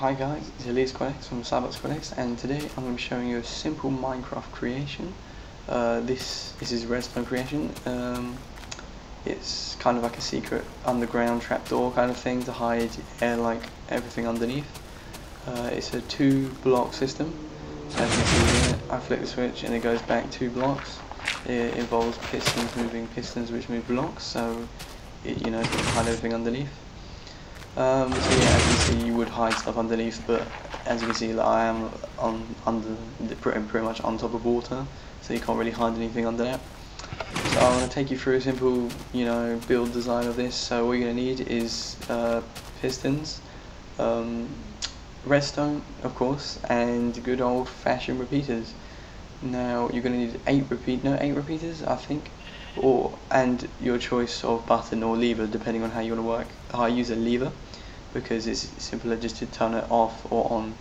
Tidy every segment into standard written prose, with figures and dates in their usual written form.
Hi guys, it's Elias Quedex from Cybox Quedex, and today I'm going to be showing you a simple Minecraft creation. This is redstone creation. It's kind of like a secret underground trapdoor kind of thing to hide like everything underneath. It's a 2-block system. So as you can see here, I flick the switch and it goes back 2 blocks. It involves pistons moving pistons which move blocks, so it, you can hide everything underneath. So yeah, as you can see, you would hide stuff underneath, but as you can see, I am pretty much on top of water, so you can't really hide anything under that. So I'm going to take you through a simple, build design of this. So what you're going to need is pistons, redstone, of course, and good old-fashioned repeaters. Now you're going to need 8 repeaters, I think. And your choice of button or lever, depending on how you want to work. I use a lever because it's simpler just to turn it off or on,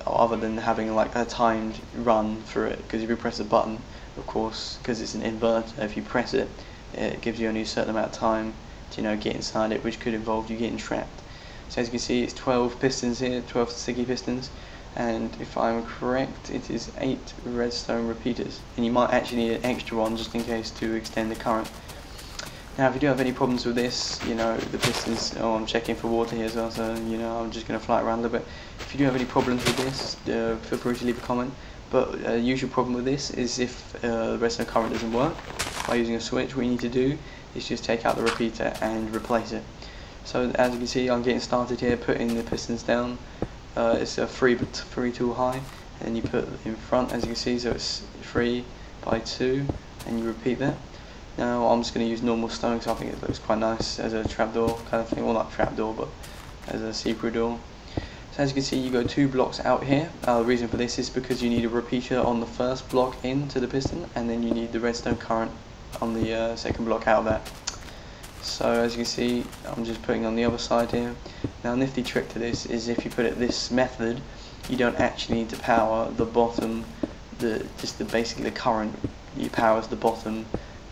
other than having like a timed run for it. Because if you press a button, of course, because it's an inverter, if you press it, it gives you only a certain amount of time to get inside it, which could involve you getting trapped. So as you can see, it's 12 pistons here, 12 sticky pistons. And if I'm correct, it is 8 redstone repeaters, and you might actually need an extra one just in case to extend the current. Now if you do have any problems with this, the pistons, I'm checking for water here as well, so I'm just going to fly it around a little bit. If you do have any problems with this, feel free to leave a comment. But the usual problem with this is if the redstone current doesn't work by using a switch, what you need to do is just take out the repeater and replace it. So as you can see, I'm getting started here, putting the pistons down. It's a 3 tool high, and you put in front, as you can see, so it's 3 by 2, and you repeat that. Now I'm just going to use normal stone because I think it looks quite nice as a trapdoor kind of thing, well, not trapdoor, but as a see-through door. So as you can see, you go 2 blocks out here. The reason for this is because you need a repeater on the first block into the piston, and then you need the redstone current on the second block out of that. So as you can see, I'm just putting on the other side here. Now a nifty trick to this is if you put it this method, you don't actually need to power the bottom, basically the current. It powers the bottom,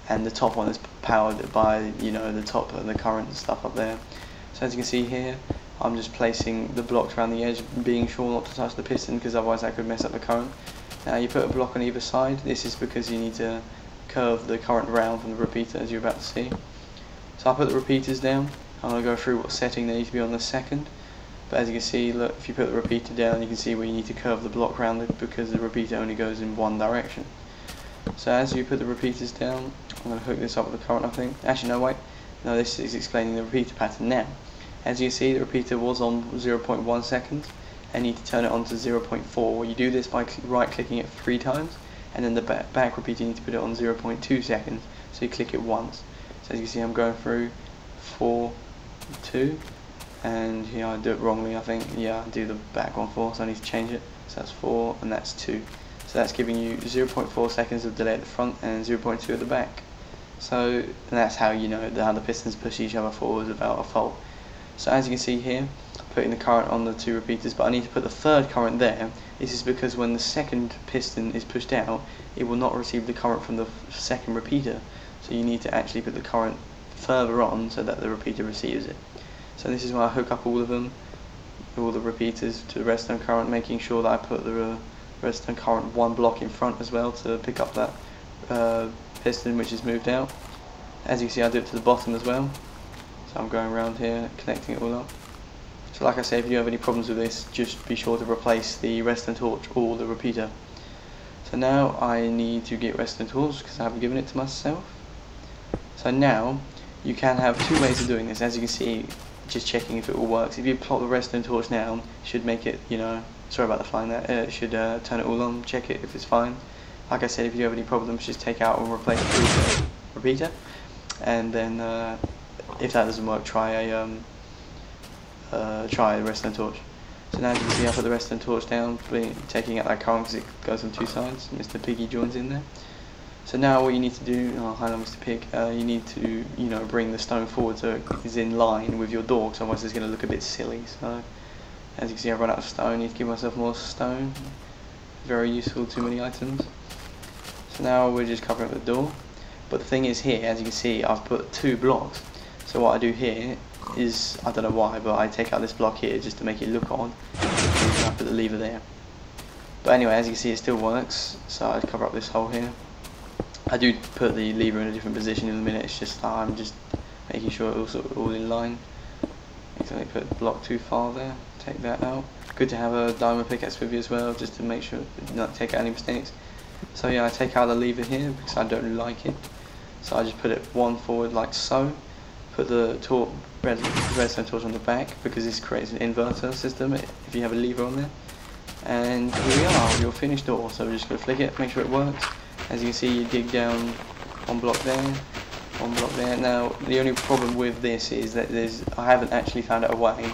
and the top one is powered by the top and the current and stuff up there. So as you can see here, I'm just placing the blocks around the edge, being sure not to touch the piston because otherwise that could mess up the current. Now you put a block on either side. This is because you need to curve the current round from the repeater, as you're about to see. So I'll put the repeaters down. I'm going to go through what setting they need to be on the second. But as you can see, look, if you put the repeater down, you can see where you need to curve the block around it because the repeater only goes in one direction. So as you put the repeaters down, I'm going to hook this up with the current, I think. Actually, no, wait. No, this is explaining the repeater pattern now. As you can see, the repeater was on 0.1 seconds, and you need to turn it on to 0.4. You do this by right-clicking it 3 times, and then the back repeater, you need to put it on 0.2 seconds, so you click it once. So as you can see, I'm going through 4, 2, and I do it wrongly, I think. Yeah, I do the back one 4, so I need to change it. So that's 4 and that's 2. So that's giving you 0.4 seconds of delay at the front and 0.2 at the back. So and that's how how the pistons push each other forwards without a fault. So as you can see here, I'm putting the current on the 2 repeaters, but I need to put the third current there. This is because when the second piston is pushed out, it will not receive the current from the second repeater. So you need to actually put the current further on so that the repeater receives it. So this is why I hook up all of them, all the repeaters to the redstone current, making sure that I put the redstone current 1 block in front as well to pick up that piston which is moved out. As you can see, I do it to the bottom as well. So I'm going around here, connecting it all up. So like I said, if you have any problems with this, just be sure to replace the redstone torch or the repeater. So now I need to get redstone torch because I haven't given it to myself. So now you can have 2 ways of doing this. As you can see, just checking if it all works. If you plot the redstone torch down, it should make it, sorry about the flying there, it should turn it all on, check it if it's fine. Like I said, if you have any problems, just take out and replace the repeater. And then if that doesn't work, try a redstone torch. So now as you can see, I put the redstone torch down, taking out that current because it goes on 2 sides. Mr. Piggy joins in there. So now what you need to do, hi Mr. Pig, you need to bring the stone forward so it is in line with your door, because otherwise it's going to look a bit silly. So as you can see, I've run out of stone. I need to give myself more stone. Very useful, too many items. So now we're just covering up the door. But the thing is here, as you can see, I've put 2 blocks. So what I do here is, I don't know why, but I take out this block here just to make it look odd. and I put the lever there. But anyway, as you can see, it still works, so I'd cover up this hole here. I do put the lever in a different position in a minute, it's just I'm just making sure it's all in line. Accidentally put the block too far there, take that out. Good to have a diamond pickaxe with you as well, just to make sure not take out any mistakes. So yeah, I take out the lever here because I don't like it. So I just put it one forward like so. Put the redstone torch on the back because this creates an inverter system if you have a lever on there. And here we are, your finished door. So we're just going to flick it, make sure it works. As you can see, you dig down one block there, one block there. Now the only problem with this is that I haven't actually found out a way,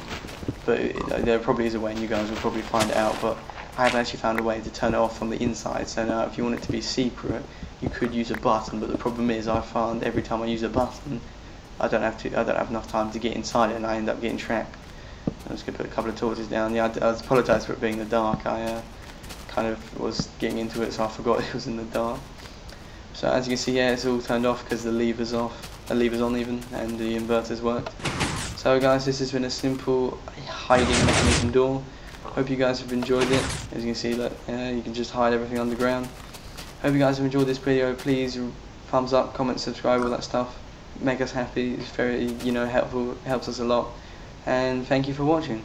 but there probably is a way and you guys will probably find it out, but I haven't actually found a way to turn it off from the inside. So now if you want it to be secret, you could use a button, but the problem is I found every time I use a button I don't have enough time to get inside it and I end up getting trapped. I'm just going to put a couple of torches down. Yeah, I apologise for it being in the dark. I kind of was getting into it, so I forgot it was in the dark. So as you can see, yeah, it's all turned off because the lever's off, the lever's on even, and the inverter's worked. So guys, this has been a simple hiding mechanism door. Hope you guys have enjoyed it. As you can see, look, you can just hide everything underground. Hope you guys have enjoyed this video. Please thumbs up, comment, subscribe, all that stuff. Make us happy. It's very, helpful. Helps us a lot. And thank you for watching.